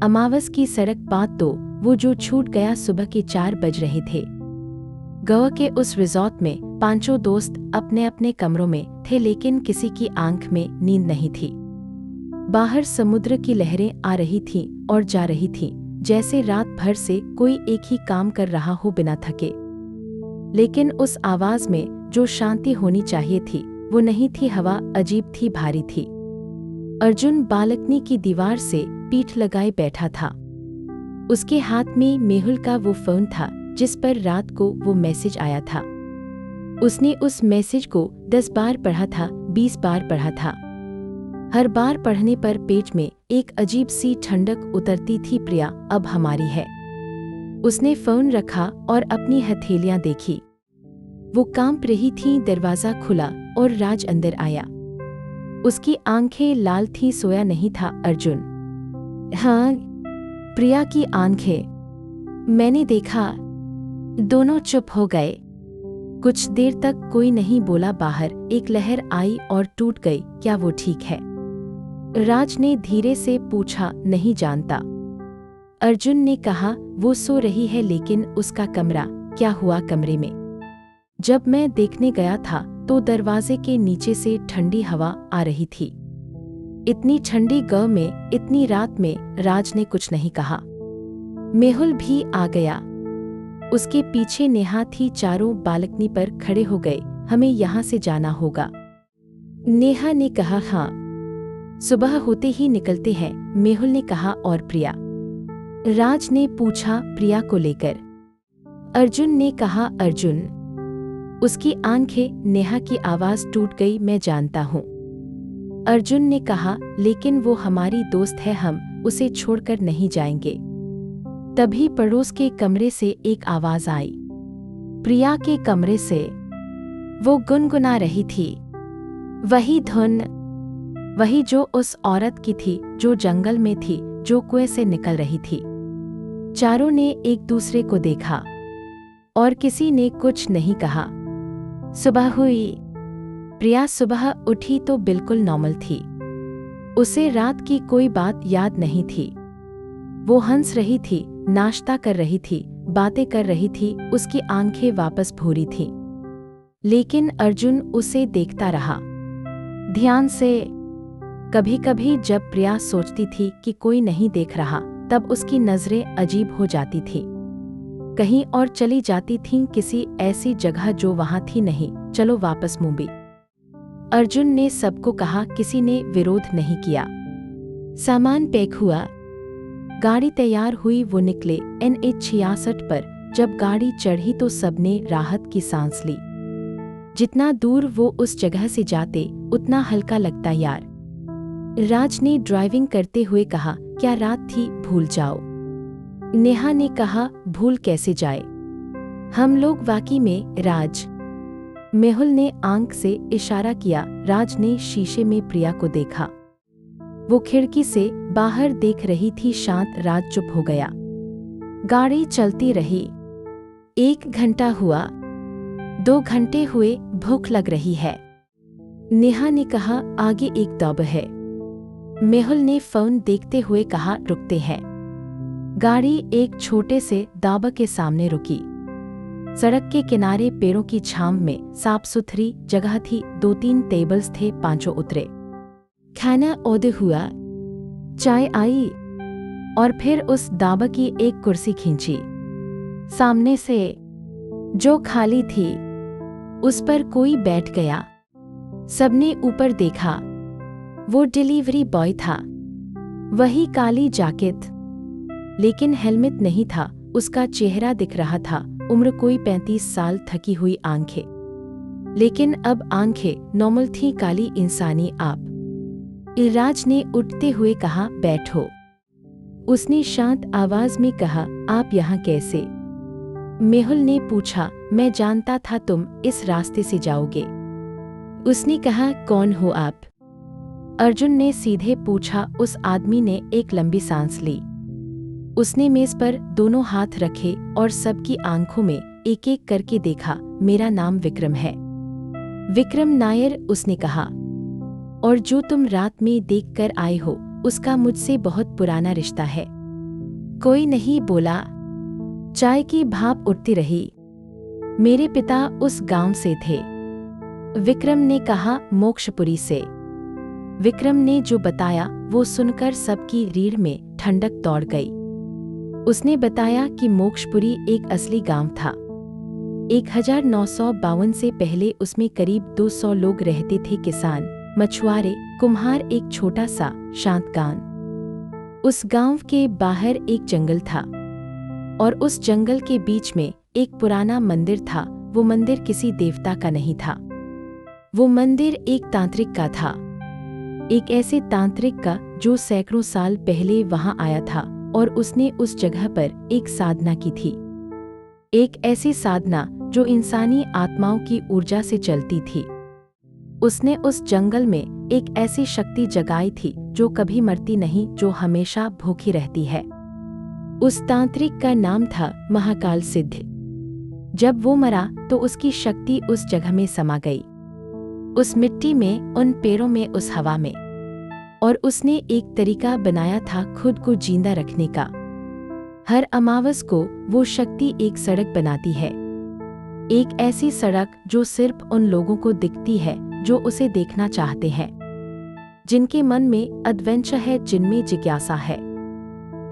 अमावस की सड़क बात तो वो जो छूट गया। सुबह के 4 बज रहे थे। गोवा के उस रिजॉर्ट में 5 दोस्त अपने अपने कमरों में थे, लेकिन किसी की आंख में नींद नहीं थी। बाहर समुद्र की लहरें आ रही थीं और जा रही थीं, जैसे रात भर से कोई एक ही काम कर रहा हो बिना थके। लेकिन उस आवाज में जो शांति होनी चाहिए थी वो नहीं थी। हवा अजीब थी, भारी थी। अर्जुन बालकनी की दीवार से पीठ लगाए बैठा था। उसके हाथ में मेहुल का वो फोन था जिस पर रात को वो मैसेज आया था। उसने उस मैसेज को 10 बार पढ़ा था, 20 बार पढ़ा था। हर बार पढ़ने पर पेट में एक अजीब सी ठंडक उतरती थी। प्रिया अब हमारी है। उसने फोन रखा और अपनी हथेलियां देखी। वो कांप रही थीं। दरवाजा खुला और राज अंदर आया। उसकी आंखें लाल थीं। सोया नहीं था अर्जुन? हाँ, प्रिया की आंखें। मैंने देखा। दोनों चुप हो गए। कुछ देर तक कोई नहीं बोला। बाहर एक लहर आई और टूट गई। क्या वो ठीक है? राज ने धीरे से पूछा। नहीं जानता। अर्जुन ने कहा, वो सो रही है, लेकिन उसका कमरा? क्या हुआ कमरे में? जब मैं देखने गया था तो दरवाजे के नीचे से ठंडी हवा आ रही थी। इतनी ठंडी गांव में इतनी रात में। राज ने कुछ नहीं कहा। मेहुल भी आ गया। उसके पीछे नेहा थी। चारों बालकनी पर खड़े हो गए। हमें यहाँ से जाना होगा। नेहा ने कहा, हाँ, सुबह होते ही निकलते हैं। मेहुल ने कहा, और प्रिया? राज ने पूछा, प्रिया को लेकर? अर्जुन ने कहा, अर्जुन? उसकी आंखें। नेहा की आवाज टूट गई। मैं जानता हूँ। अर्जुन ने कहा, लेकिन वो हमारी दोस्त है, हम उसे छोड़कर नहीं जाएंगे। तभी पड़ोस के कमरे से एक आवाज आई। प्रिया के कमरे से। वो गुनगुना रही थी। वही धुन, वही जो उस औरत की थी जो जंगल में थी, जो कुएं से निकल रही थी। चारों ने एक दूसरे को देखा और किसी ने कुछ नहीं कहा। सुबह हुई। प्रिया सुबह उठी तो बिल्कुल नॉर्मल थी। उसे रात की कोई बात याद नहीं थी। वो हंस रही थी, नाश्ता कर रही थी, बातें कर रही थी। उसकी आंखें वापस भूरी थीं। लेकिन अर्जुन उसे देखता रहा ध्यान से। कभी कभी जब प्रिया सोचती थी कि कोई नहीं देख रहा, तब उसकी नजरें अजीब हो जाती थीं। कहीं और चली जाती थीं, किसी ऐसी जगह जो वहां थी नहीं। चलो वापस मुंबई। अर्जुन ने सबको कहा। किसी ने विरोध नहीं किया। सामान पैक हुआ, गाड़ी तैयार हुई। वो निकले NH 66 पर। जब गाड़ी चढ़ी तो सबने राहत की सांस ली। जितना दूर वो उस जगह से जाते उतना हल्का लगता। यार, राज ने ड्राइविंग करते हुए कहा, क्या रात थी, भूल जाओ। नेहा ने कहा, भूल कैसे जाए, हम लोग वाकई में। राज। मेहुल ने आंख से इशारा किया। राज ने शीशे में प्रिया को देखा। वो खिड़की से बाहर देख रही थी, शांत। राज चुप हो गया। गाड़ी चलती रही। 1 घंटा हुआ, 2 घंटे हुए। भूख लग रही है। नेहा ने कहा, आगे एक दौब है। मेहुल ने फोन देखते हुए कहा, रुकते हैं। गाड़ी एक छोटे से दाबा के सामने रुकी। सड़क के किनारे पेड़ों की छांव में साफ सुथरी जगह थी। 2-3 टेबल्स थे। 5 उतरे। खाना ऑर्डर हुआ, चाय आई और फिर उस दाबा की एक कुर्सी खींची। सामने से जो खाली थी उस पर कोई बैठ गया। सबने ऊपर देखा। वो डिलीवरी बॉय था। वही काली जैकेट, लेकिन हेलमेट नहीं था। उसका चेहरा दिख रहा था। उम्र कोई 35 साल। थकी हुई आंखें, लेकिन अब आंखें नॉर्मल थीं, काली इंसानी आप। राज ने उठते हुए कहा, बैठो। उसने शांत आवाज में कहा, आप यहाँ कैसे? मेहुल ने पूछा, मैं जानता था तुम इस रास्ते से जाओगे। उसने कहा, कौन हो आप? अर्जुन ने सीधे पूछा। उस आदमी ने एक लंबी सांस ली। उसने मेज पर दोनों हाथ रखे और सबकी आंखों में एक एक करके देखा। मेरा नाम विक्रम है, विक्रम नायर, उसने कहा। और जो तुम रात में देख कर आए हो उसका मुझसे बहुत पुराना रिश्ता है। कोई नहीं बोला। चाय की भाप उठती रही। मेरे पिता उस गांव से थे। विक्रम ने कहा, मोक्षपुरी से। विक्रम ने जो बताया वो सुनकर सबकी रीढ़ में ठंडक दौड़ गई। उसने बताया कि मोक्षपुरी एक असली गांव था। 1952 से पहले उसमें करीब 200 लोग रहते थे, किसान, मछुआरे, कुम्हार, एक छोटा सा शांत गांव। उस गांव के बाहर एक जंगल था और उस जंगल के बीच में एक पुराना मंदिर था। वो मंदिर किसी देवता का नहीं था। वो मंदिर एक तांत्रिक का था, एक ऐसे तांत्रिक का जो सैकड़ों साल पहले वहां आया था और उसने उस जगह पर एक साधना की थी। एक ऐसी साधना जो इंसानी आत्माओं की ऊर्जा से चलती थी। उसने उस जंगल में एक ऐसी शक्ति जगाई थी जो कभी मरती नहीं, जो हमेशा भूखी रहती है। उस तांत्रिक का नाम था महाकाल सिद्ध। जब वो मरा तो उसकी शक्ति उस जगह में समा गई, उस मिट्टी में, उन पेड़ों में, उस हवा में। और उसने एक तरीका बनाया था खुद को जिंदा रखने का। हर अमावस को वो शक्ति एक सड़क बनाती है, एक ऐसी सड़क जो सिर्फ उन लोगों को दिखती है जो उसे देखना चाहते हैं, जिनके मन में एडवेंचर है, जिनमें जिज्ञासा है,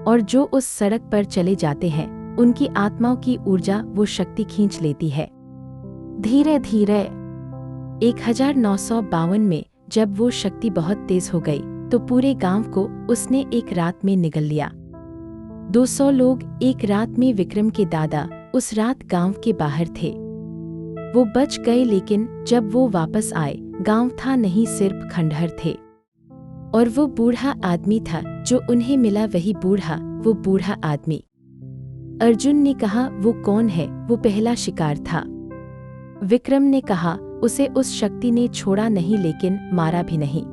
और जो उस सड़क पर चले जाते हैं उनकी आत्माओं की ऊर्जा वो शक्ति खींच लेती है। धीरे धीरे 1952 में जब वो शक्ति बहुत तेज हो गई तो पूरे गांव को उसने एक रात में निगल लिया। 200 लोग एक रात में। विक्रम के दादा उस रात गांव के बाहर थे। वो बच गए, लेकिन जब वो वापस आए गांव था नहीं, सिर्फ खंडहर थे। और वो बूढ़ा आदमी था जो उन्हें मिला, वही बूढ़ा, वो बूढ़ा आदमी। अर्जुन ने कहा, वो कौन है? वो पहला शिकार था। विक्रम ने कहा, उसे उस शक्ति ने छोड़ा नहीं, लेकिन मारा भी नहीं।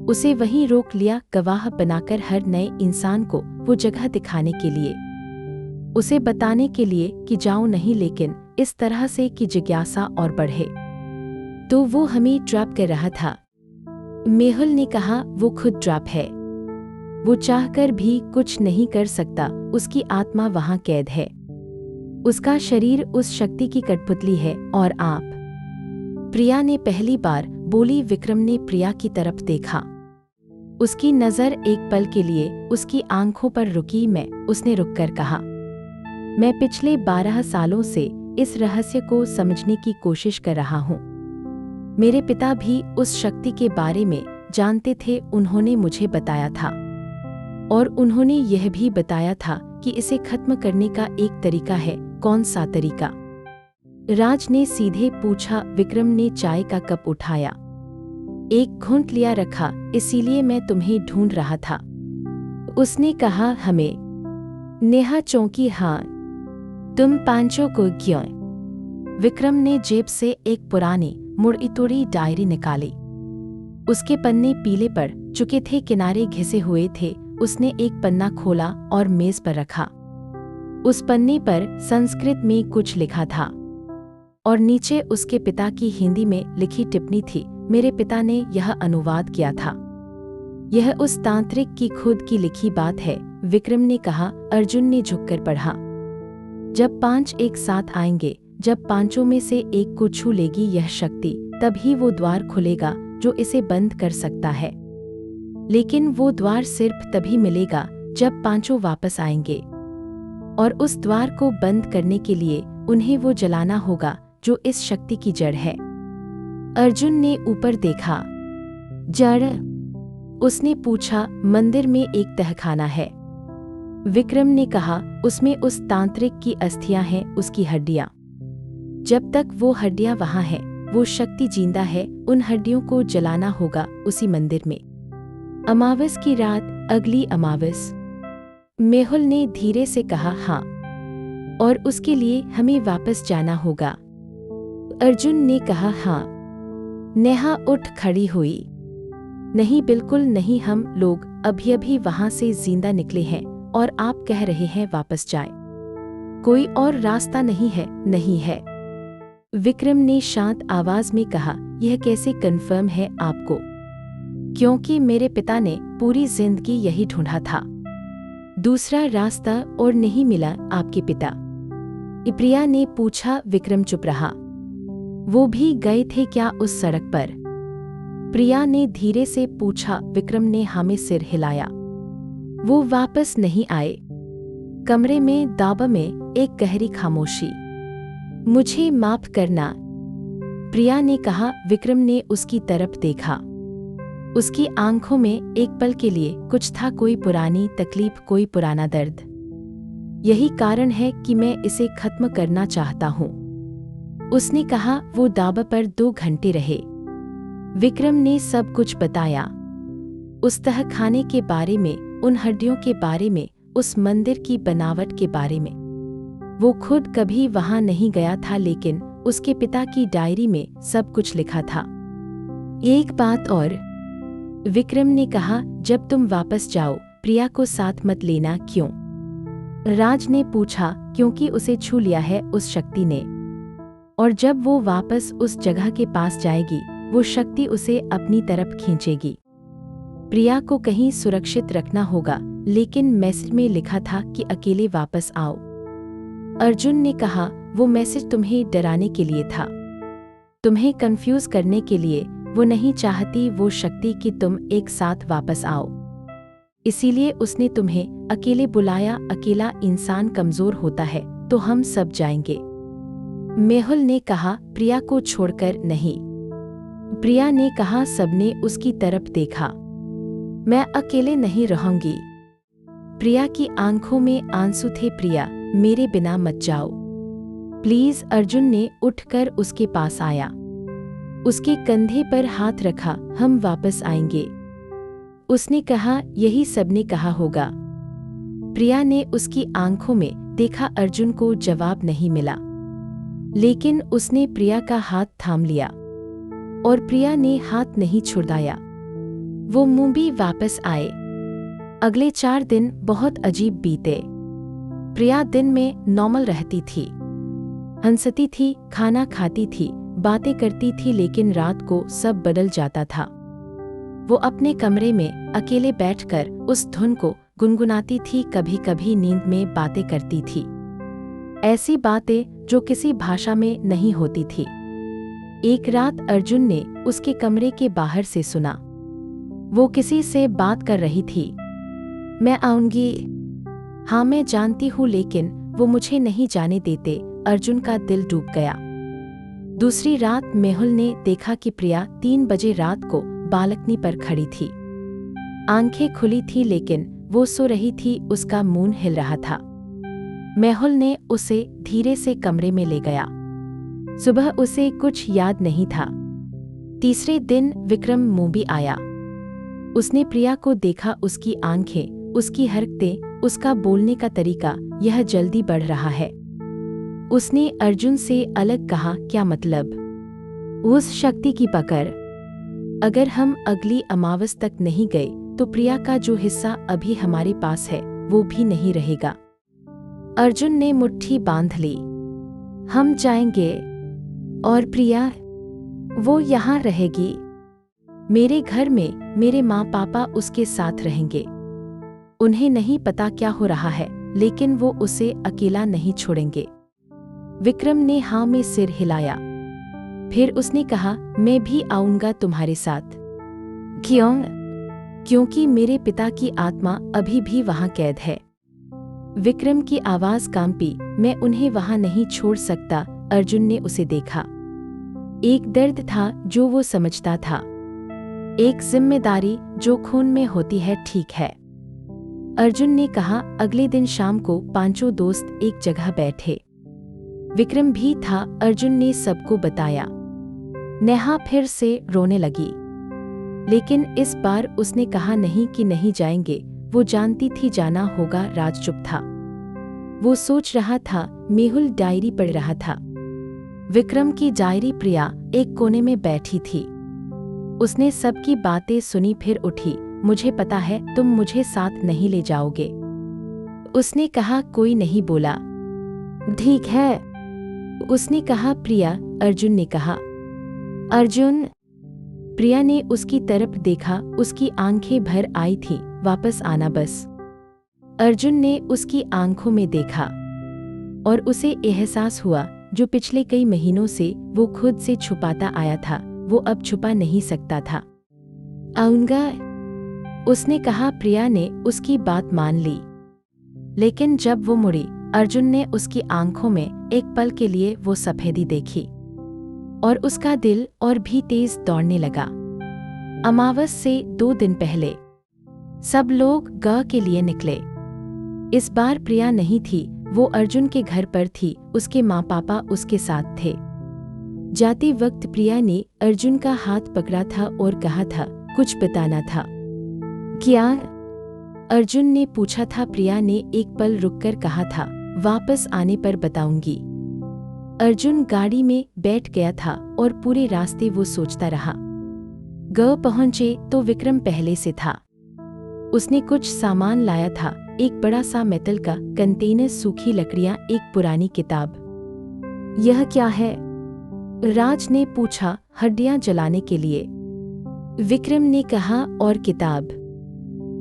उसे वहीं रोक लिया, गवाह बनाकर, हर नए इंसान को वो जगह दिखाने के लिए, उसे बताने के लिए कि जाओ नहीं, लेकिन इस तरह से कि जिज्ञासा और बढ़े। तो वो हमें ट्रैप कर रहा था। मेहुल ने कहा, वो खुद ट्रैप है। वो चाहकर भी कुछ नहीं कर सकता, उसकी आत्मा वहां कैद है, उसका शरीर उस शक्ति की कठपुतली है। और आप? प्रिया ने पहली बार बोली। विक्रम ने प्रिया की तरफ देखा। उसकी नजर एक पल के लिए उसकी आंखों पर रुकी। उसने रुककर कहा, मैं पिछले 12 सालों से इस रहस्य को समझने की कोशिश कर रहा हूँ। मेरे पिता भी उस शक्ति के बारे में जानते थे, उन्होंने मुझे बताया था, और उन्होंने यह भी बताया था कि इसे खत्म करने का एक तरीका है। कौन सा तरीका? राज ने सीधे पूछा। विक्रम ने चाय का कप उठाया, एक घूंट लिया, रखा। इसीलिए मैं तुम्हें ढूंढ रहा था। उसने कहा, हमें? नेहा चौंकी। हाँ, तुम पांचों को क्यों? विक्रम ने जेब से एक पुरानी मुड़ीतोड़ी डायरी निकाली। उसके पन्ने पीले पड़ चुके थे, किनारे घिसे हुए थे। उसने एक पन्ना खोला और मेज पर रखा। उस पन्ने पर संस्कृत में कुछ लिखा था और नीचे उसके पिता की हिंदी में लिखी टिप्पणी थी। मेरे पिता ने यह अनुवाद किया था। यह उस तांत्रिक की खुद की लिखी बात है, विक्रम ने कहा। अर्जुन ने झुककर पढ़ा। जब 5 एक साथ आएंगे, जब पांचों में से एक को छू लेगी यह शक्ति, तभी वो द्वार खुलेगा जो इसे बंद कर सकता है। लेकिन वो द्वार सिर्फ तभी मिलेगा जब पांचों वापस आएंगे, और उस द्वार को बंद करने के लिए उन्हें वो जलाना होगा जो इस शक्ति की जड़ है। अर्जुन ने ऊपर देखा। जड़? उसने पूछा। मंदिर में एक तहखाना है। विक्रम ने कहा, उसमें उस तांत्रिक की अस्थियां हैं, उसकी हड्डियां। जब तक वो हड्डियां वहां हैं, वो शक्ति जिंदा है। उन हड्डियों को जलाना होगा उसी मंदिर में। अमावस की रात, अगली अमावस। मेहुल ने धीरे से कहा, हाँ, और उसके लिए हमें वापस जाना होगा। अर्जुन ने कहा, हाँ। नेहा उठ खड़ी हुई। नहीं, बिल्कुल नहीं, हम लोग अभी अभी वहां से जिंदा निकले हैं और आप कह रहे हैं वापस जाएं। कोई और रास्ता नहीं है? नहीं है, विक्रम ने शांत आवाज में कहा। यह कैसे कन्फर्म है आपको? क्योंकि मेरे पिता ने पूरी जिंदगी यही ढूंढा था। दूसरा रास्ता और नहीं मिला आपके पिता? प्रिया ने पूछा। विक्रम चुप रहा। वो भी गए थे क्या उस सड़क पर? प्रिया ने धीरे से पूछा। विक्रम ने हाँ में सिर हिलाया। वो वापस नहीं आए। कमरे में दाबा में एक गहरी खामोशी। मुझे माफ करना, प्रिया ने कहा। विक्रम ने उसकी तरफ देखा। उसकी आंखों में एक पल के लिए कुछ था, कोई पुरानी तकलीफ, कोई पुराना दर्द। यही कारण है कि मैं इसे खत्म करना चाहता हूँ, उसने कहा। वो दाबा पर 2 घंटे रहे। विक्रम ने सब कुछ बताया, उस तहखाने के बारे में, उन हड्डियों के बारे में, उस मंदिर की बनावट के बारे में। वो खुद कभी वहां नहीं गया था, लेकिन उसके पिता की डायरी में सब कुछ लिखा था। एक बात और, विक्रम ने कहा, जब तुम वापस जाओ प्रिया को साथ मत लेना। क्यों? राज ने पूछा। क्योंकि उसे छू लिया है उस शक्ति ने, और जब वो वापस उस जगह के पास जाएगी, वो शक्ति उसे अपनी तरफ खींचेगी। प्रिया को कहीं सुरक्षित रखना होगा, लेकिन मैसेज में लिखा था कि अकेले वापस आओ। अर्जुन ने कहा, वो मैसेज तुम्हें डराने के लिए था, तुम्हें कंफ्यूज करने के लिए। वो नहीं चाहती वो शक्ति कि तुम एक साथ वापस आओ, इसीलिए उसने तुम्हें अकेले बुलाया। अकेला इंसान कमजोर होता है, तो हम सब जाएंगे। मेहुल ने कहा, प्रिया को छोड़कर नहीं। प्रिया ने कहा। सबने उसकी तरफ देखा। मैं अकेले नहीं रहूंगी। प्रिया की आंखों में आंसू थे। प्रिया, मेरे बिना मत जाओ प्लीज। अर्जुन ने उठकर उसके पास आया, उसके कंधे पर हाथ रखा। हम वापस आएंगे, उसने कहा। यही सबने कहा होगा। प्रिया ने उसकी आंखों में देखा। अर्जुन को जवाब नहीं मिला, लेकिन उसने प्रिया का हाथ थाम लिया, और प्रिया ने हाथ नहीं छुड़ाया। वो मुंबई वापस आए। अगले 4 दिन बहुत अजीब बीते। प्रिया दिन में नॉर्मल रहती थी, हंसती थी, खाना खाती थी, बातें करती थी, लेकिन रात को सब बदल जाता था। वो अपने कमरे में अकेले बैठकर उस धुन को गुनगुनाती थी, कभी कभी नींद में बातें करती थी, ऐसी बातें जो किसी भाषा में नहीं होती थी। एक रात अर्जुन ने उसके कमरे के बाहर से सुना, वो किसी से बात कर रही थी। मैं आऊंगी। हाँ मैं जानती हूँ, लेकिन वो मुझे नहीं जाने देते। अर्जुन का दिल डूब गया। दूसरी रात मेहुल ने देखा कि प्रिया 3 बजे रात को बालकनी पर खड़ी थी। आंखें खुली थी, लेकिन वो सो रही थी, उसका मुंह हिल रहा था। मेहुल ने उसे धीरे से कमरे में ले गया। सुबह उसे कुछ याद नहीं था। तीसरे दिन विक्रम मुंबई आया। उसने प्रिया को देखा, उसकी आंखें, उसकी हरकतें, उसका बोलने का तरीका, यह जल्दी बढ़ रहा है। उसने अर्जुन से अलग कहा, क्या मतलब? उस शक्ति की पकड़। अगर हम अगली अमावस तक नहीं गए, तो प्रिया का जो हिस्सा अभी हमारे पास है, वो भी नहीं रहेगा। अर्जुन ने मुट्ठी बांध ली। हम जाएंगे, और प्रिया? वो यहाँ रहेगी, मेरे घर में। मेरे माँ पापा उसके साथ रहेंगे। उन्हें नहीं पता क्या हो रहा है, लेकिन वो उसे अकेला नहीं छोड़ेंगे। विक्रम ने हाँ में सिर हिलाया। फिर उसने कहा, मैं भी आऊंगा तुम्हारे साथ। क्यों? क्योंकि मेरे पिता की आत्मा अभी भी वहां कैद है। विक्रम की आवाज कांपी। मैं उन्हें वहां नहीं छोड़ सकता। अर्जुन ने उसे देखा। एक दर्द था जो वो समझता था, एक जिम्मेदारी जो खून में होती है। ठीक है, अर्जुन ने कहा। अगले दिन शाम को 5 दोस्त एक जगह बैठे। विक्रम भी था। अर्जुन ने सबको बताया। नेहा फिर से रोने लगी, लेकिन इस बार उसने कहा नहीं कि नहीं जाएंगे। वो जानती थी जाना होगा। राज चुप था, वो सोच रहा था। मेहुल डायरी पढ़ रहा था, विक्रम की डायरी। प्रिया एक कोने में बैठी थी। उसने सबकी बातें सुनी, फिर उठी। मुझे पता है तुम मुझे साथ नहीं ले जाओगे, उसने कहा। कोई नहीं बोला। ठीक है, उसने कहा। प्रिया, अर्जुन ने कहा। अर्जुन? प्रिया ने उसकी तरफ देखा, उसकी आंखें भर आई थी। वापस आना बस। अर्जुन ने उसकी आंखों में देखा और उसे एहसास हुआ जो पिछले कई महीनों से वो खुद से छुपाता आया था, वो अब छुपा नहीं सकता था। आऊंगा, उसने कहा। प्रिया ने उसकी बात मान ली, लेकिन जब वो मुड़ी, अर्जुन ने उसकी आंखों में एक पल के लिए वो सफेदी देखी और उसका दिल और भी तेज दौड़ने लगा। अमावस से 2 दिन पहले सब लोग ग के लिए निकले। इस बार प्रिया नहीं थी, वो अर्जुन के घर पर थी, उसके माँ पापा उसके साथ थे। जाते वक्त प्रिया ने अर्जुन का हाथ पकड़ा था और कहा था कुछ बताना था। क्या? अर्जुन ने पूछा था। प्रिया ने एक पल रुककर कहा था वापस आने पर बताऊंगी। अर्जुन गाड़ी में बैठ गया था और पूरे रास्ते वो सोचता रहा। ग पहुंचे तो विक्रम पहले से था। उसने कुछ सामान लाया था, एक बड़ा सा मेटल का कंटेनर, सूखी लकड़ियां, एक पुरानी किताब। यह क्या है? राज ने पूछा। हड्डियां जलाने के लिए, विक्रम ने कहा। और किताब?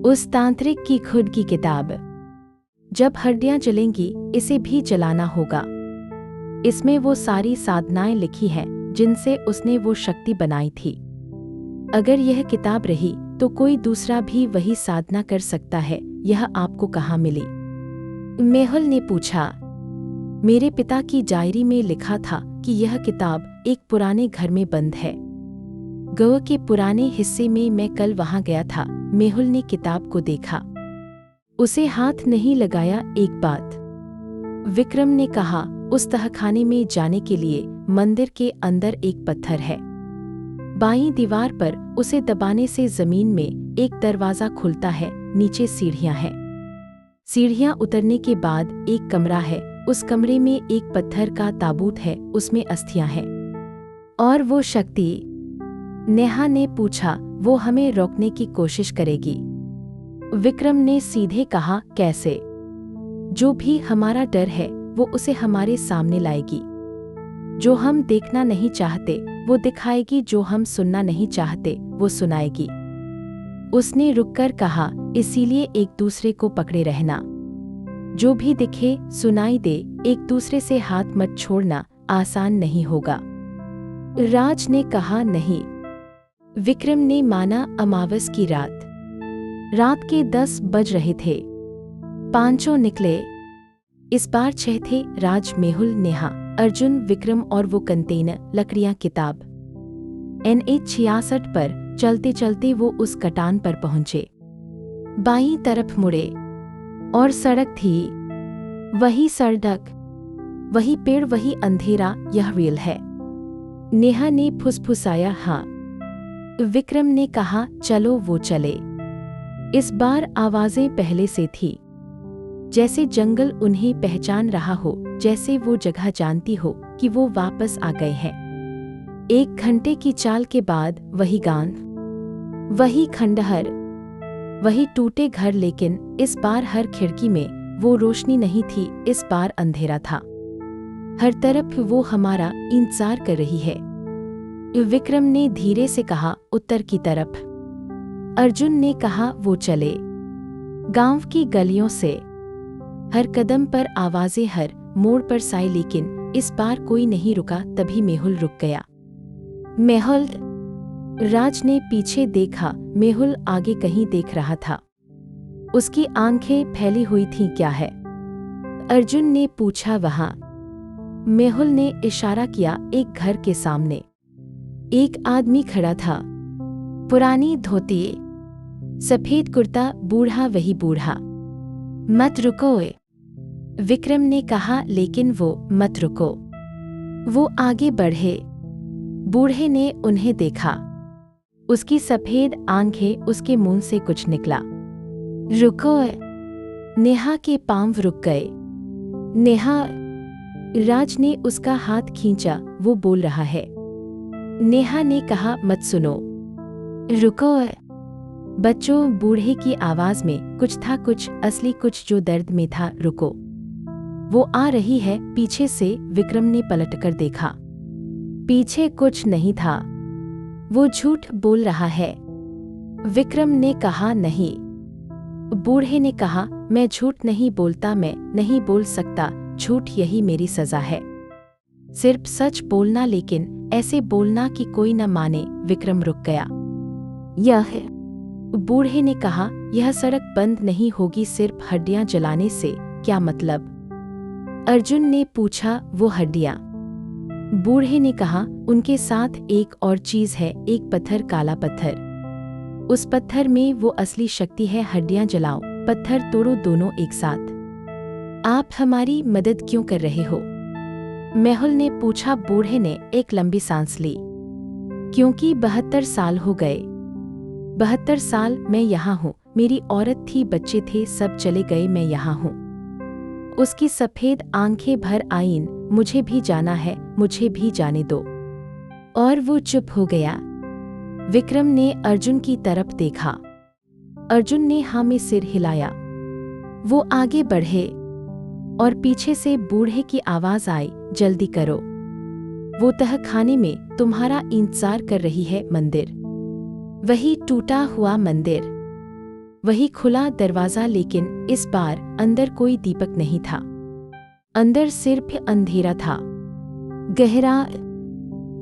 उस तांत्रिक की खुद की किताब। जब हड्डियां जलेंगी इसे भी जलाना होगा। इसमें वो सारी साधनाएं लिखी हैं जिनसे उसने वो शक्ति बनाई थी। अगर यह किताब रही तो कोई दूसरा भी वही साधना कर सकता है। यह आपको कहाँ मिली? मेहुल ने पूछा। मेरे पिता की डायरी में लिखा था कि यह किताब एक पुराने घर में बंद है। गोवा के पुराने हिस्से में मैं कल वहां गया था। मेहुल ने किताब को देखा, उसे हाथ नहीं लगाया। एक बात, विक्रम ने कहा, उस तहखाने में जाने के लिए मंदिर के अंदर एक पत्थर है। बाईं दीवार पर उसे दबाने से जमीन में एक दरवाजा खुलता है, नीचे सीढ़ियां हैं। सीढ़ियां उतरने के बाद एक कमरा है, उस कमरे में एक पत्थर का ताबूत है, उसमें अस्थियां हैं। और वो शक्ति? नेहा ने पूछा। वो हमें रोकने की कोशिश करेगी। विक्रम ने सीधे कहा। कैसे? जो भी हमारा डर है वो उसे हमारे सामने लाएगी। जो हम देखना नहीं चाहते वो दिखाएगी, जो हम सुनना नहीं चाहते वो सुनाएगी। उसने रुककर कहा, इसीलिए एक दूसरे को पकड़े रहना। जो भी दिखे सुनाई दे, एक दूसरे से हाथ मत छोड़ना। आसान नहीं होगा। राज ने कहा। नहीं। विक्रम ने माना। अमावस की रात के 10 बज रहे थे। पांचों निकले। इस बार 6 थे, राज, मेहुल, नेहा, अर्जुन, विक्रम और वो कंटेनर, लकड़ियां, किताब। NH 66 पर चलते चलते वो उस कटान पर पहुंचे। बाईं तरफ मुड़े और सड़क थी। वही सड़क, वही पेड़, वही अंधेरा। यह रियल है। नेहा ने फुसफुसाया। हाँ। विक्रम ने कहा। चलो। वो चले। इस बार आवाजें पहले से थी, जैसे जंगल उन्हें पहचान रहा हो, जैसे वो जगह जानती हो कि वो वापस आ गए हैं। 1 घंटे की चाल के बाद वही गांव, वही खंडहर, वही टूटे घर, लेकिन इस बार हर खिड़की में वो रोशनी नहीं थी। इस बार अंधेरा था। हर तरफ वो हमारा इंतजार कर रही है। विक्रम ने धीरे से कहा। उत्तर की तरफ। अर्जुन ने कहा। वो चले। गांव की गलियों से हर कदम पर आवाजें, हर मोड़ पर साए, लेकिन इस बार कोई नहीं रुका। तभी मेहुल रुक गया। मेहुल? राज ने पीछे देखा। मेहुल आगे कहीं देख रहा था। उसकी आंखें फैली हुई थीं। क्या है? अर्जुन ने पूछा। वहां। मेहुल ने इशारा किया। एक घर के सामने एक आदमी खड़ा था। पुरानी धोती, सफेद कुर्ता, बूढ़ा, वही बूढ़ा। मत रुको, विक्रम ने कहा। लेकिन वो मत रुको। वो आगे बढ़े। बूढ़े ने उन्हें देखा। उसकी सफेद आंखें, उसके मुंह से कुछ निकला। रुको। नेहा के पांव रुक गए। नेहा। राज ने उसका हाथ खींचा। वो बोल रहा है। नेहा ने कहा। मत सुनो। रुको। बच्चों, बूढ़े की आवाज में कुछ था, कुछ असली, कुछ जो दर्द में था। रुको, वो आ रही है पीछे से। विक्रम ने पलटकर देखा। पीछे कुछ नहीं था। वो झूठ बोल रहा है। विक्रम ने कहा। नहीं। बूढ़े ने कहा, मैं झूठ नहीं बोलता, मैं नहीं बोल सकता झूठ, यही मेरी सजा है। सिर्फ सच बोलना, लेकिन ऐसे बोलना कि कोई न माने। विक्रम रुक गया। यह है, बूढ़े ने कहा, यह सड़क बंद नहीं होगी सिर्फ हड्डियां जलाने से। क्या मतलब? अर्जुन ने पूछा। वो हड्डियां। बूढ़े ने कहा, उनके साथ एक और चीज है, एक पत्थर, काला पत्थर। उस पत्थर में वो असली शक्ति है। हड्डियां जलाओ, पत्थर तोड़ो, दोनों एक साथ। आप हमारी मदद क्यों कर रहे हो? मेहुल ने पूछा। बूढ़े ने एक लंबी सांस ली। क्योंकि 72 साल हो गए। 72 साल मैं यहाँ हूँ। मेरी औरत थी, बच्चे थे, सब चले गए, मैं यहाँ हूँ। उसकी सफेद आंखें भर आईं। मुझे भी जाना है, मुझे भी जाने दो। और वो चुप हो गया। विक्रम ने अर्जुन की तरफ देखा। अर्जुन ने हाँ में सिर हिलाया। वो आगे बढ़े और पीछे से बूढ़े की आवाज आई, जल्दी करो, वो तहखाने में तुम्हारा इंतजार कर रही है। मंदिर, वही टूटा हुआ मंदिर, वही खुला दरवाजा, लेकिन इस बार अंदर कोई दीपक नहीं था। अंदर सिर्फ अंधेरा था, गहरा,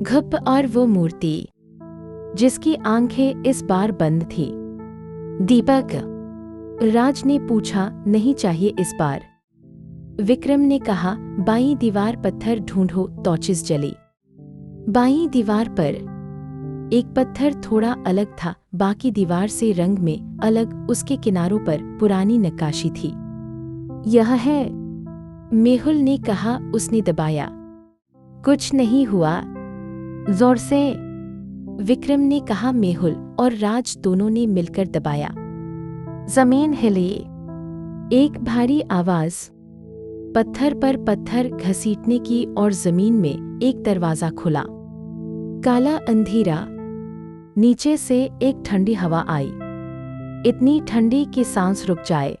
घुप, और वो मूर्ति जिसकी आंखें इस बार बंद थी। दीपक? राज ने पूछा। नहीं चाहिए इस बार। विक्रम ने कहा, बाईं दीवार पत्थर ढूंढो। टॉर्चेस जली। बाईं दीवार पर एक पत्थर थोड़ा अलग था, बाकी दीवार से रंग में अलग। उसके किनारों पर पुरानी नक्काशी थी। यह है, मेहुल ने कहा। उसने दबाया। कुछ नहीं हुआ। जोर से, विक्रम ने कहा। मेहुल और राज दोनों ने मिलकर दबाया। जमीन हिली। एक भारी आवाज, पत्थर पर पत्थर घसीटने की, और जमीन में एक दरवाजा खुला। काला अंधेरा। नीचे से एक ठंडी हवा आई, इतनी ठंडी कि सांस रुक जाए।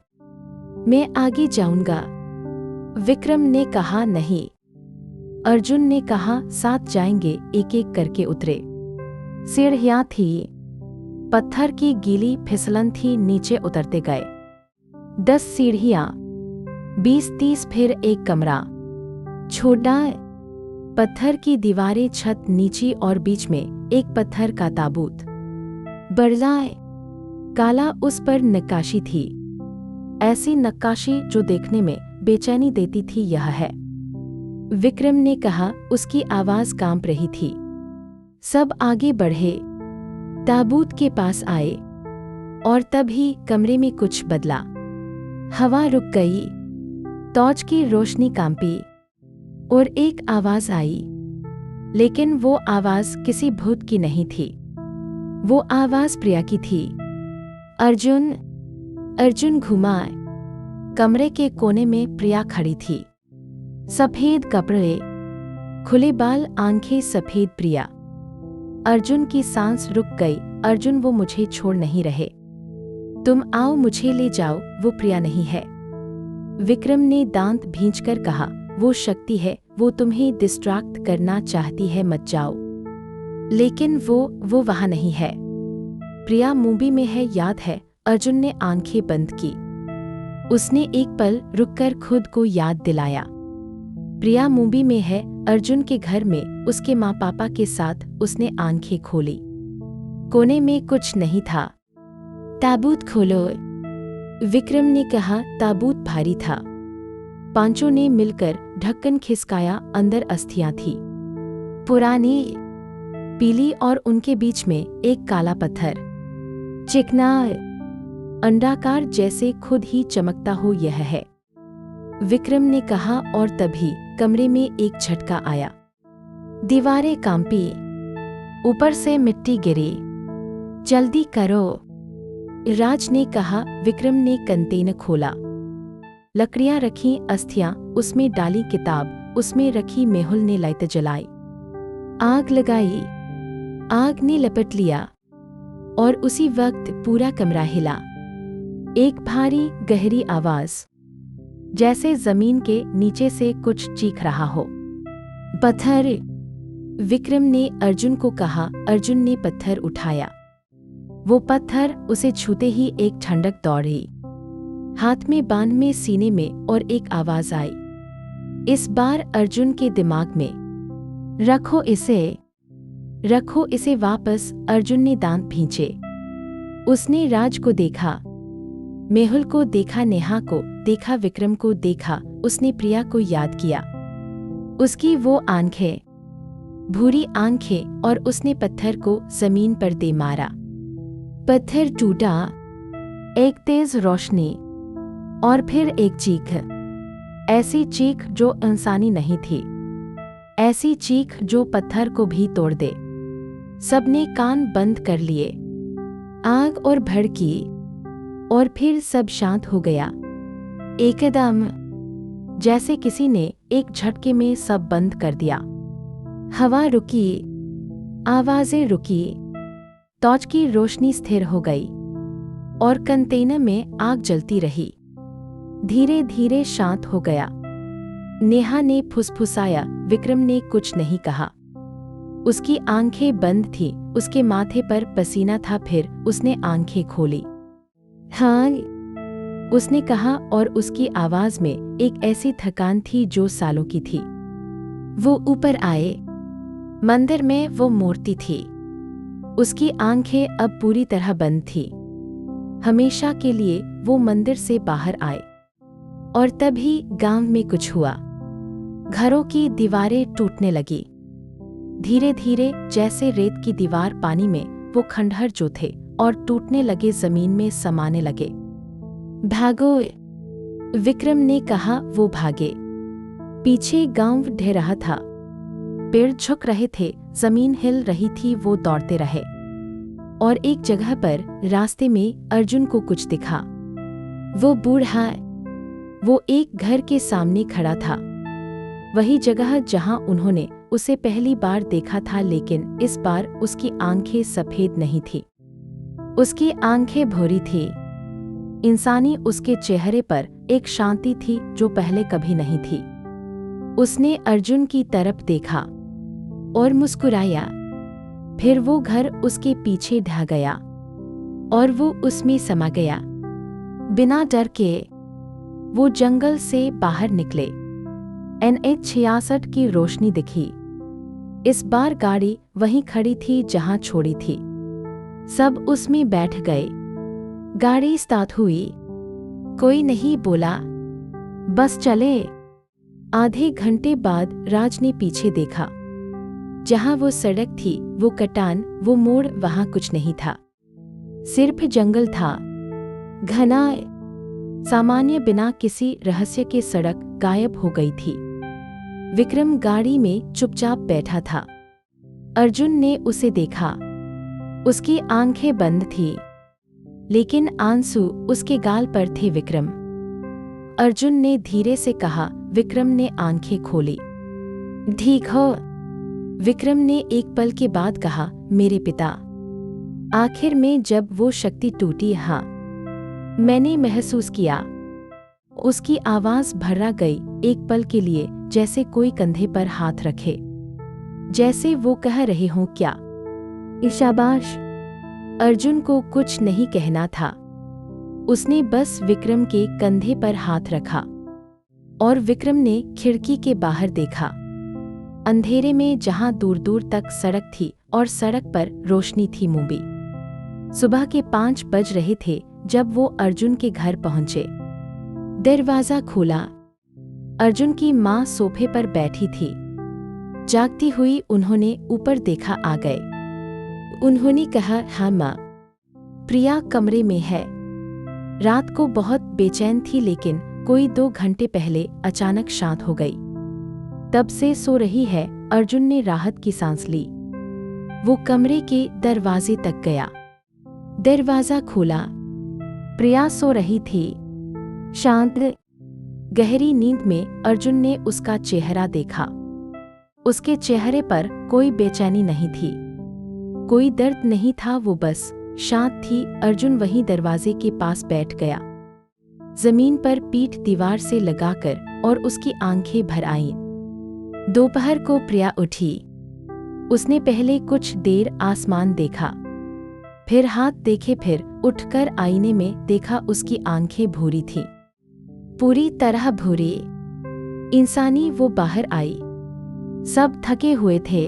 मैं आगे जाऊंगा, विक्रम ने कहा। नहीं, अर्जुन ने कहा। साथ जाएंगे। एक एक करके उतरे। सीढ़ियां थी, पत्थर की गीली फिसलन थी। नीचे उतरते गए। 10 सीढ़ियां, 20-30, फिर एक कमरा, छोटा, पत्थर की दीवारें, छत नीची, और बीच में एक पत्थर का ताबूत। बड़ा काला, उस पर नक्काशी थी, ऐसी नक्काशी जो देखने में बेचैनी देती थी। यह है, विक्रम ने कहा। उसकी आवाज कांप रही थी। सब आगे बढ़े, ताबूत के पास आए, और तभी कमरे में कुछ बदला। हवा रुक गई, टॉर्च की रोशनी कांपी, और एक आवाज आई। लेकिन वो आवाज किसी भूत की नहीं थी, वो आवाज प्रिया की थी। अर्जुन। अर्जुन घुमा। कमरे के कोने में प्रिया खड़ी थी। सफेद कपड़े, खुले बाल, आंखें सफेद। प्रिया। अर्जुन की सांस रुक गई। अर्जुन, वो मुझे छोड़ नहीं रहे। तुम आओ, मुझे ले जाओ। वो प्रिया नहीं है। विक्रम ने दांत भींचकर कहा। वो शक्ति है, वो तुम्हें डिस्ट्रैक्ट करना चाहती है, मत जाओ। लेकिन वो वहां नहीं है। प्रिया मूवी में है, याद है? अर्जुन ने आंखें बंद की। उसने एक पल रुककर खुद को याद दिलाया। प्रिया मूवी में है, अर्जुन के घर में, उसके माँ पापा के साथ। उसने आंखें खोली। कोने में कुछ नहीं था। ताबूत खोलो, विक्रम ने कहा। ताबूत भारी था। पांचों ने मिलकर ढक्कन खिसकाया। अंदर अस्थियां थी, पुरानी, पीली, और उनके बीच में एक काला पत्थर, चिकना, अंडाकार, जैसे खुद ही चमकता हो। यह है, विक्रम ने कहा। और तभी कमरे में एक झटका आया। दीवारें कांपी, ऊपर से मिट्टी गिरी। जल्दी करो, राज ने कहा। विक्रम ने कंटेनर खोला, लकड़ियां रखी, अस्थियां उसमें डाली, किताब उसमें रखी। मेहुल ने लाइट जलाई, आग लगाई। आग ने लपट लिया, और उसी वक्त पूरा कमरा हिला। एक भारी गहरी आवाज, जैसे जमीन के नीचे से कुछ चीख रहा हो। पत्थर, विक्रम ने अर्जुन को कहा। अर्जुन ने पत्थर उठाया। वो पत्थर, उसे छूते ही एक ठंडक दौड़ी। हाथ में बांध में सीने में और एक आवाज आई। इस बार अर्जुन के दिमाग में, रखो इसे वापस। अर्जुन ने दांत भींचे। उसने राज को देखा, मेहुल को देखा, नेहा को देखा, विक्रम को देखा। उसने प्रिया को याद किया, उसकी वो आंखें, भूरी आंखें, और उसने पत्थर को जमीन पर दे मारा। पत्थर टूटा, एक तेज रोशनी और फिर एक चीख। ऐसी चीख जो इंसानी नहीं थी, ऐसी चीख जो पत्थर को भी तोड़ दे। सबने कान बंद कर लिए। आग और भड़की, और फिर सब शांत हो गया एकदम, जैसे किसी ने एक झटके में सब बंद कर दिया। हवा रुकी, आवाजें रुकी, टॉर्च की रोशनी स्थिर हो गई और कंटेनर में आग जलती रही। धीरे धीरे शांत हो गया। नेहा ने फुसफुसाया, विक्रम ने कुछ नहीं कहा। उसकी आंखें बंद थी, उसके माथे पर पसीना था। फिर उसने आंखें खोली। हाँ, उसने कहा, और उसकी आवाज में एक ऐसी थकान थी जो सालों की थी। वो ऊपर आए। मंदिर में वो मूर्ति थी। उसकी आंखें अब पूरी तरह बंद थी। हमेशा के लिए वो मंदिर से बाहर आए। और तभी गांव में कुछ हुआ। घरों की दीवारें टूटने लगी, धीरे धीरे, जैसे रेत की दीवार पानी में। वो खंडहर जो थे और टूटने लगे, जमीन में समाने लगे। भागो, विक्रम ने कहा। वो भागे। पीछे गांव ढह रहा था, पेड़ झुक रहे थे, जमीन हिल रही थी। वो दौड़ते रहे और एक जगह पर रास्ते में अर्जुन को कुछ दिखा। वो बूढ़ा, वो एक घर के सामने खड़ा था। वही जगह जहां उन्होंने उसे पहली बार देखा था, लेकिन इस बार उसकी आंखें सफेद नहीं थी, उसकी आंखें भूरी थी। इंसानी उसके चेहरे पर एक शांति थी जो पहले कभी नहीं थी। उसने अर्जुन की तरफ देखा और मुस्कुराया। फिर वो घर उसके पीछे ढह गया और वो उसमें समा गया। बिना डर के वो जंगल से बाहर निकले। NH 66 की रोशनी दिखी। इस बार गाड़ी वहीं खड़ी थी जहां छोड़ी थी। सब उसमें बैठ गए। गाड़ी स्टार्ट हुई। कोई नहीं बोला, बस चले। आधे घंटे बाद राज ने पीछे देखा। जहां वो सड़क थी, वो कटान, वो मोड़, वहां कुछ नहीं था। सिर्फ जंगल था, घना, सामान्य, बिना किसी रहस्य के। सड़क गायब हो गई थी। विक्रम गाड़ी में चुपचाप बैठा था। अर्जुन ने उसे देखा। उसकी आंखें बंद थी, लेकिन आंसू उसके गाल पर थे। विक्रम, अर्जुन ने धीरे से कहा। विक्रम ने आंखें खोली। ठीक हो? विक्रम ने एक पल के बाद कहा, मेरे पिता। आखिर में जब वो शक्ति टूटी, हाँ, मैंने महसूस किया। उसकी आवाज भर्रा गई एक पल के लिए, जैसे कोई कंधे पर हाथ रखे, जैसे वो कह रहे हों, क्या शाबाश। अर्जुन को कुछ नहीं कहना था। उसने बस विक्रम के कंधे पर हाथ रखा और विक्रम ने खिड़की के बाहर देखा। अंधेरे में जहां दूर दूर तक सड़क थी और सड़क पर रोशनी थी मोमी। सुबह के 5 बज रहे थे जब वो अर्जुन के घर पहुंचे। दरवाजा खोला। अर्जुन की माँ सोफे पर बैठी थी। जागती हुई उन्होंने ऊपर देखा, आ गए। उन्होंने कहा, हाँ माँ, प्रिया कमरे में है। रात को बहुत बेचैन थी, लेकिन कोई 2 घंटे पहले अचानक शांत हो गई। तब से सो रही है। अर्जुन ने राहत की सांस ली। वो कमरे के दरवाजे तक गया। दरवाजा खोला। प्रिया सो रही थी, शांत, गहरी नींद में। अर्जुन ने उसका चेहरा देखा। उसके चेहरे पर कोई बेचैनी नहीं थी, कोई दर्द नहीं था, वो बस शांत थी। अर्जुन वहीं दरवाजे के पास बैठ गया, जमीन पर पीठ दीवार से लगाकर, और उसकी आंखें भर आईं। दोपहर को प्रिया उठी। उसने पहले कुछ देर आसमान देखा, फिर हाथ देखे, फिर उठकर आईने में देखा, उसकी आंखें भूरी थीं, पूरी तरह भूरी। इंसानी वो बाहर आई। सब थके हुए थे।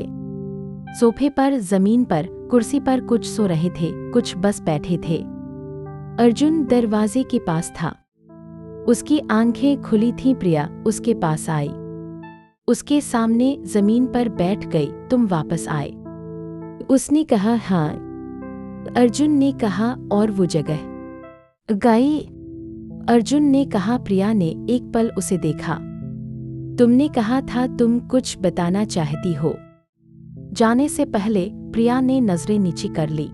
सोफे पर, जमीन पर, कुर्सी पर कुछ सो रहे थे, कुछ बस बैठे थे। अर्जुन दरवाजे के पास था। उसकी आंखें खुली थीं। प्रिया उसके पास आई, उसके सामने जमीन पर बैठ गई। तुम वापस आए? उसने कहा, हाँ। अर्जुन ने कहा, और वो जगह गई? अर्जुन ने कहा। प्रिया ने एक पल उसे देखा। तुमने कहा था तुम कुछ बताना चाहती हो। जाने से पहले प्रिया ने नजरें नीची कर ली।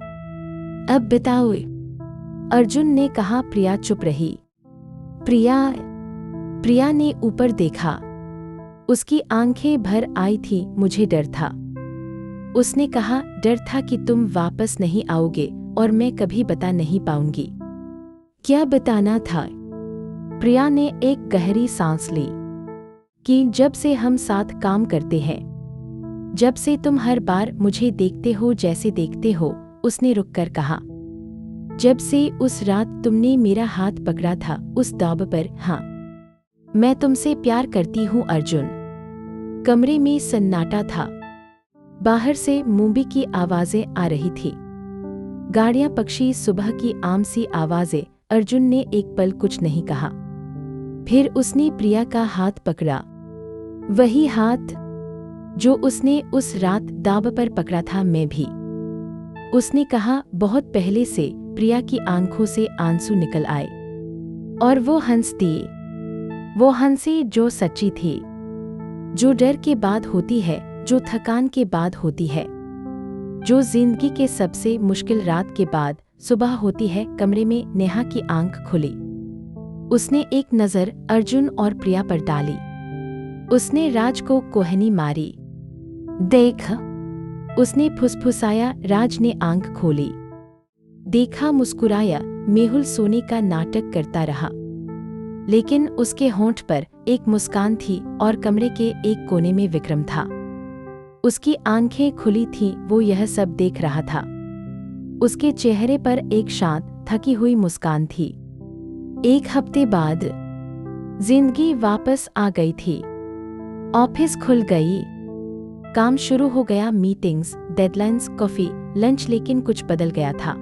अब बताओ, अर्जुन ने कहा। प्रिया चुप रही। प्रिया ने ऊपर देखा। उसकी आंखें भर आई थी। मुझे डर था। उसने कहा, डर था कि तुम वापस नहीं आओगे और मैं कभी बता नहीं पाऊंगी। क्या बताना था? प्रिया ने एक गहरी सांस ली। कि जब से हम साथ काम करते हैं, जब से तुम हर बार मुझे देखते हो जैसे देखते हो। उसने रुककर कहा, जब से उस रात तुमने मेरा हाथ पकड़ा था उस दाब पर। हाँ, मैं तुमसे प्यार करती हूँ अर्जुन। कमरे में सन्नाटा था। बाहर से मूवी की आवाजें आ रही थी, गाड़ियां, पक्षी, सुबह की आम सी आवाजें। अर्जुन ने एक पल कुछ नहीं कहा। फिर उसने प्रिया का हाथ पकड़ा, वही हाथ जो उसने उस रात दाब पर पकड़ा था। मैं भी। उसने कहा, बहुत पहले से। प्रिया की आंखों से आंसू निकल आए और वो हंसी जो सच्ची थी, जो डर के बाद होती है, जो थकान के बाद होती है, जो जिंदगी के सबसे मुश्किल रात के बाद सुबह होती है। कमरे में नेहा की आंख खुली। उसने एक नजर अर्जुन और प्रिया पर डाली। उसने राज को कोहनी मारी। देख, उसने फुसफुसाया। राज ने आंख खोली, देखा, मुस्कुराया। मेहुल सोने का नाटक करता रहा, लेकिन उसके होंठ पर एक मुस्कान थी और कमरे के एक कोने में विक्रम था। उसकी आंखें खुली थीं, वो यह सब देख रहा था। उसके चेहरे पर एक शांत, थकी हुई मुस्कान थी। एक हफ्ते बाद जिंदगी वापस आ गई थी। ऑफिस खुल गई, काम शुरू हो गया, मीटिंग्स, डेडलाइंस, कॉफी, लंच। लेकिन कुछ बदल गया था।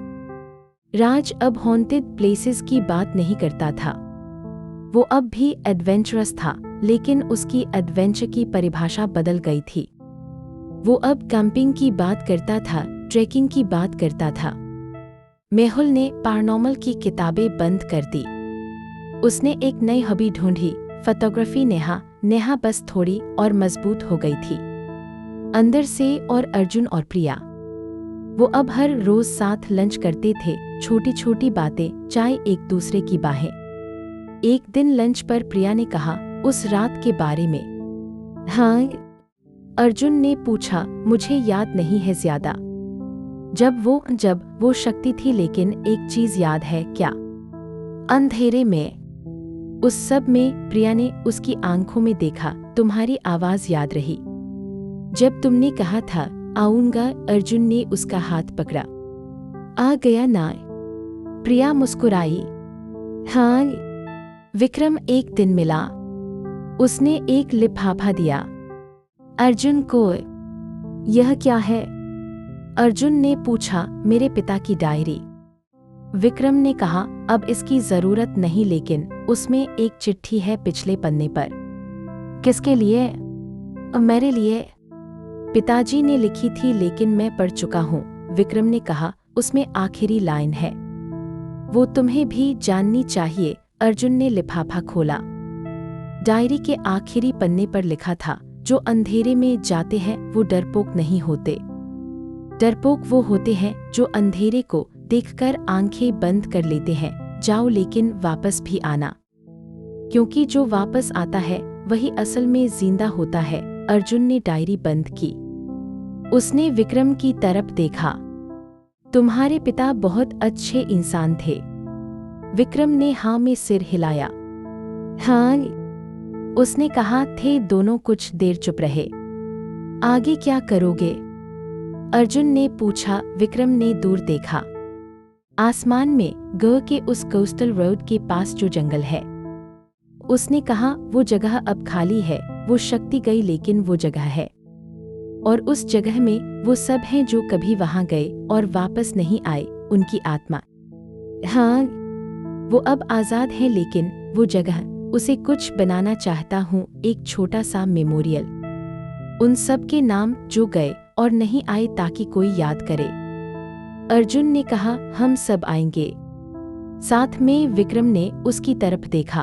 राज अब हॉन्टेड प्लेसेस की बात नहीं करता था। वो अब भी एडवेंचरस था, लेकिन उसकी एडवेंचर की परिभाषा बदल गई थी। वो अब कैंपिंग की बात करता था, ट्रैकिंग की बात करता था। मेहुल ने पैरानॉर्मल की किताबें बंद कर दी। उसने एक नई हॉबी ढूंढी, फोटोग्राफी। नेहा बस थोड़ी और मजबूत हो गई थी अंदर से। और अर्जुन और प्रिया, वो अब हर रोज साथ लंच करते थे। छोटी छोटी बातें, चाय, एक दूसरे की बाहें। एक दिन लंच पर प्रिया ने कहा, उस रात के बारे में। हाँ, अर्जुन ने पूछा। मुझे याद नहीं है ज्यादा। जब वो शक्ति थी, लेकिन एक चीज याद है। क्या? अंधेरे में, उस सब में। प्रिया ने उसकी आंखों में देखा। तुम्हारी आवाज याद रही, जब तुमने कहा था आऊंगा। अर्जुन ने उसका हाथ पकड़ा। आ गया ना? प्रिया मुस्कुराई। हाँ। विक्रम एक दिन मिला। उसने एक लिफाफा दिया अर्जुन को। यह क्या है? अर्जुन ने पूछा। मेरे पिता की डायरी। विक्रम ने कहा, अब इसकी जरूरत नहीं, लेकिन उसमें एक चिट्ठी है पिछले पन्ने पर। किसके लिए? मेरे लिए। पिताजी ने लिखी थी, लेकिन मैं पढ़ चुका हूँ। विक्रम ने कहा, उसमें आखिरी लाइन है, वो तुम्हें भी जाननी चाहिए। अर्जुन ने लिफाफा खोला। डायरी के आखिरी पन्ने पर लिखा था, जो अंधेरे में जाते हैं वो डरपोक नहीं होते। डरपोक वो होते हैं जो अंधेरे को देखकर आंखें बंद कर लेते हैं। जाओ, लेकिन वापस भी आना, क्योंकि जो वापस आता है वही असल में जिंदा होता है। अर्जुन ने डायरी बंद की। उसने विक्रम की तरफ देखा। तुम्हारे पिता बहुत अच्छे इंसान थे। विक्रम ने हाँ में सिर हिलाया। हाँ, उसने कहा। थे दोनों कुछ देर चुप रहे। आगे क्या करोगे? अर्जुन ने पूछा। विक्रम ने दूर देखा। आसमान में ग के उस कोस्टल रोड के पास जो जंगल है। उसने कहा, वो जगह अब खाली है, वो शक्ति गई लेकिन वो जगह है। और उस जगह में वो सब हैं जो कभी वहां गए और वापस नहीं आए, उनकी आत्मा। हाँ, वो अब आजाद है, लेकिन वो जगह, उसे कुछ बनाना चाहता हूँ, एक छोटा सा मेमोरियल। उन सब के नाम जो गए और नहीं आए, ताकि कोई याद करे। अर्जुन ने कहा, हम सब आएंगे। साथ में विक्रम ने उसकी तरफ देखा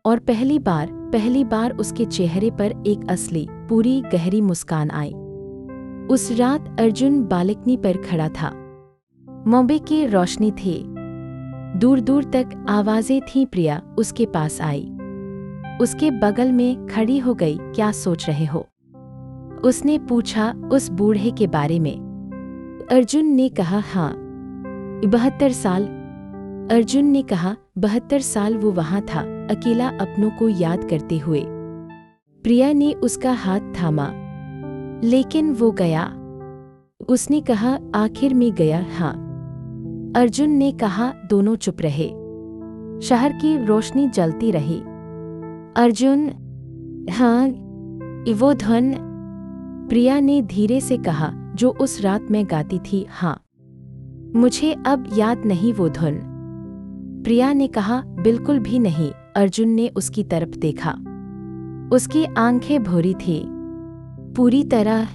और पहली बार उसके चेहरे पर एक असली, पूरी गहरी मुस्कान आई। उस रात अर्जुन बालकनी पर खड़ा था। मोमबत्ती की रोशनी थी, दूर दूर तक आवाजें थीं। प्रिया उसके पास आई, उसके बगल में खड़ी हो गई। क्या सोच रहे हो? उसने पूछा, उस बूढ़े के बारे में। अर्जुन ने कहा, हाँ, 72 साल। अर्जुन ने कहा, 72 साल वो वहां था, अकेला, अपनों को याद करते हुए। प्रिया ने उसका हाथ थामा, लेकिन वो गया। उसने कहा, आखिर में गया? हाँ। अर्जुन ने कहा। दोनों चुप रहे। शहर की रोशनी जलती रही। अर्जुन, हाँ, वो धुन? प्रिया ने धीरे से कहा, जो उस रात में गाती थी। हाँ, मुझे अब याद नहीं वो धुन। प्रिया ने कहा, बिल्कुल भी नहीं। अर्जुन ने उसकी तरफ देखा। उसकी आंखें भूरी थी, पूरी तरह,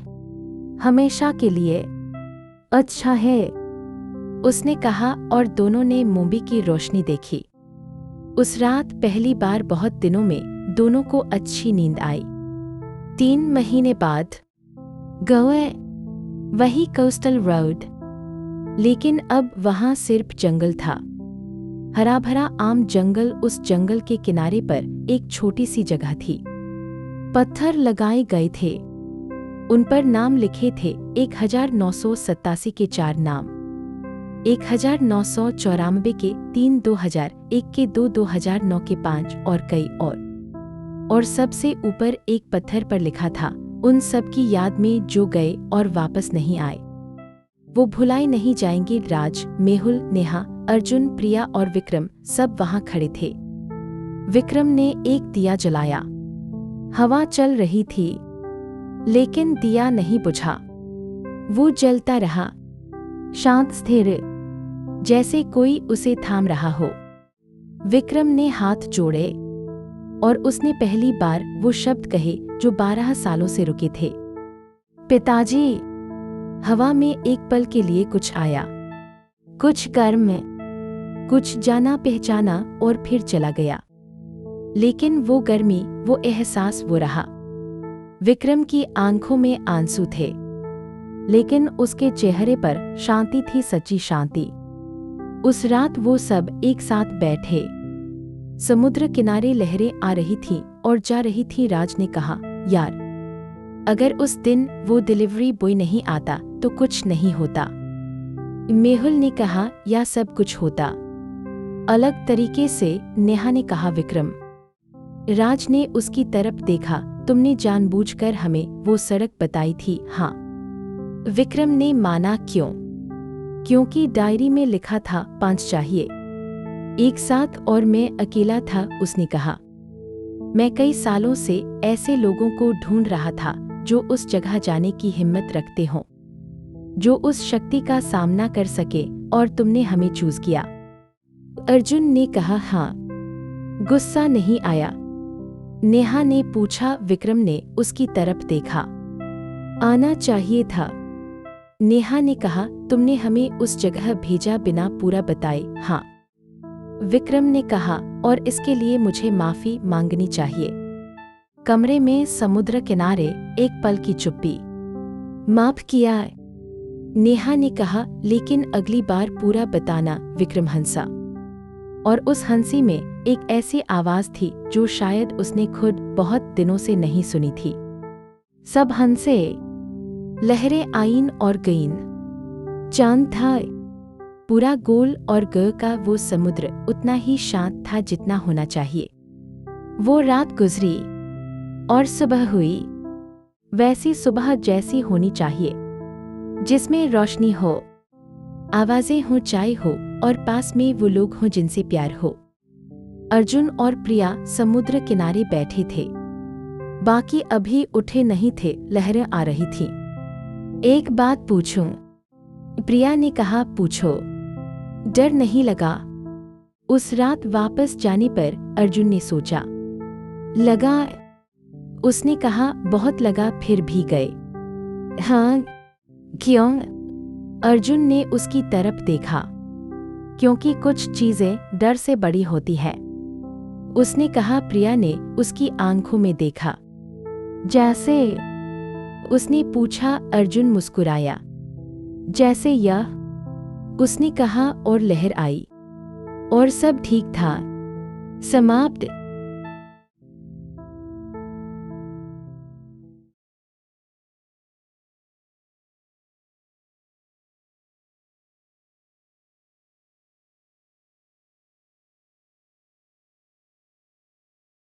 हमेशा के लिए। अच्छा है, उसने कहा, और दोनों ने मोमबत्ती की रोशनी देखी। उस रात पहली बार बहुत दिनों में दोनों को अच्छी नींद आई। 3 महीने बाद गए, वही कोस्टल रोड, लेकिन अब वहां सिर्फ जंगल था, हरा भरा आम जंगल। उस जंगल के किनारे पर एक छोटी सी जगह थी। पत्थर लगाए गए थे, उन पर नाम लिखे थे। 1987 के 4 नाम, 1994 के 3, 2001 के 2, 2009 के 5 और कई और सबसे ऊपर एक पत्थर पर लिखा था, उन सब की याद में जो गए और वापस नहीं आए, वो भुलाए नहीं जाएंगे। राज, मेहुल, नेहा, अर्जुन, प्रिया और विक्रम सब वहां खड़े थे। विक्रम ने एक दिया जलाया। हवा चल रही थी, लेकिन दिया नहीं बुझा। वो जलता रहा, शांत, स्थिर, जैसे कोई उसे थाम रहा हो। विक्रम ने हाथ जोड़े और उसने पहली बार वो शब्द कहे जो 12 सालों से रुके थे। पिताजी। हवा में एक पल के लिए कुछ आया, कुछ गर्म, कुछ जाना पहचाना, और फिर चला गया। लेकिन वो गर्मी, वो एहसास, वो रहा। विक्रम की आंखों में आंसू थे, लेकिन उसके चेहरे पर शांति थी, सच्ची शांति। उस रात वो सब एक साथ बैठे। समुद्र किनारे लहरें आ रही थीं और जा रही थी। राज ने कहा, यार, अगर उस दिन वो डिलीवरी बॉय नहीं आता तो कुछ नहीं होता। मेहुल ने कहा, या सब कुछ होता, अलग तरीके से। नेहा ने कहा, विक्रम। राज ने उसकी तरफ देखा, तुमने जानबूझकर हमें वो सड़क बताई थी? हाँ। विक्रम ने माना। क्यों? क्योंकि डायरी में लिखा था 5 चाहिए, एक साथ, और मैं अकेला था। उसने कहा, मैं कई सालों से ऐसे लोगों को ढूंढ रहा था जो उस जगह जाने की हिम्मत रखते हों, जो उस शक्ति का सामना कर सके, और तुमने हमें चूज किया। अर्जुन ने कहा, हाँ। गुस्सा नहीं आया? नेहा ने पूछा। विक्रम ने उसकी तरफ देखा। आना चाहिए था। नेहा ने कहा, तुमने हमें उस जगह भेजा बिना पूरा बताए। हाँ। विक्रम ने कहा, और इसके लिए मुझे माफी मांगनी चाहिए। कमरे में समुद्र किनारे एक पल की चुप्पी। माफ किया, नेहा ने कहा, लेकिन अगली बार पूरा बताना। विक्रम हंसा, और उस हंसी में एक ऐसी आवाज थी जो शायद उसने खुद बहुत दिनों से नहीं सुनी थी। सब हंसे, लहरें आईं और गईं। चांद था पूरा गोल, और ग का वो समुद्र उतना ही शांत था जितना होना चाहिए। वो रात गुजरी और सुबह हुई, वैसी सुबह जैसी होनी चाहिए, जिसमें रोशनी हो, आवाजें हो, चाय हो और पास में वो लोग हों जिनसे प्यार हो। अर्जुन और प्रिया समुद्र किनारे बैठे थे। बाकी अभी उठे नहीं थे, लहरें आ रही थीं। एक बात पूछूं? प्रिया ने कहा, पूछो। डर नहीं लगा? उस रात वापस जाने पर अर्जुन ने सोचा। लगा? उसने कहा, बहुत लगा, फिर भी गए। हाँ, क्यों? अर्जुन ने उसकी तरफ देखा। क्योंकि कुछ चीजें डर से बड़ी होती है, उसने कहा। प्रिया ने उसकी आंखों में देखा। जैसे? उसने पूछा। अर्जुन मुस्कुराया। जैसे यह, उसने कहा, और लहर आई और सब ठीक था। समाप्त।